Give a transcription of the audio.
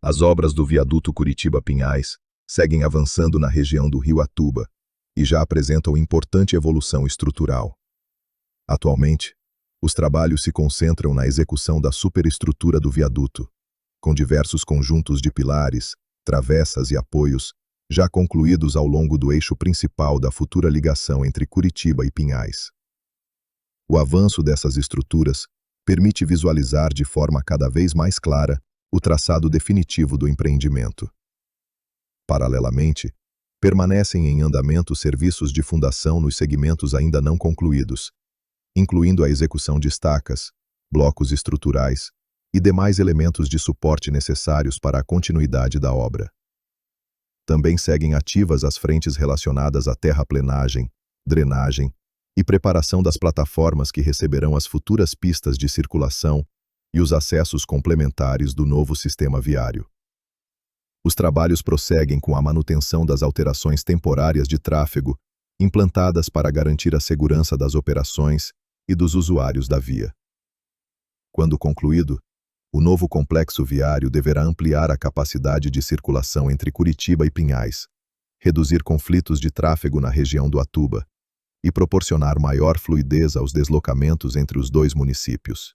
As obras do viaduto Curitiba-Pinhais seguem avançando na região do Rio Atuba e já apresentam importante evolução estrutural. Atualmente, os trabalhos se concentram na execução da superestrutura do viaduto, com diversos conjuntos de pilares, travessas e apoios já concluídos ao longo do eixo principal da futura ligação entre Curitiba e Pinhais. O avanço dessas estruturas permite visualizar de forma cada vez mais clara o traçado definitivo do empreendimento. Paralelamente, permanecem em andamento serviços de fundação nos segmentos ainda não concluídos, incluindo a execução de estacas, blocos estruturais e demais elementos de suporte necessários para a continuidade da obra. Também seguem ativas as frentes relacionadas à terraplenagem, drenagem e preparação das plataformas que receberão as futuras pistas de circulação e os acessos complementares do novo sistema viário. Os trabalhos prosseguem com a manutenção das alterações temporárias de tráfego implantadas para garantir a segurança das operações e dos usuários da via. Quando concluído, o novo complexo viário deverá ampliar a capacidade de circulação entre Curitiba e Pinhais, reduzir conflitos de tráfego na região do Atuba e proporcionar maior fluidez aos deslocamentos entre os dois municípios.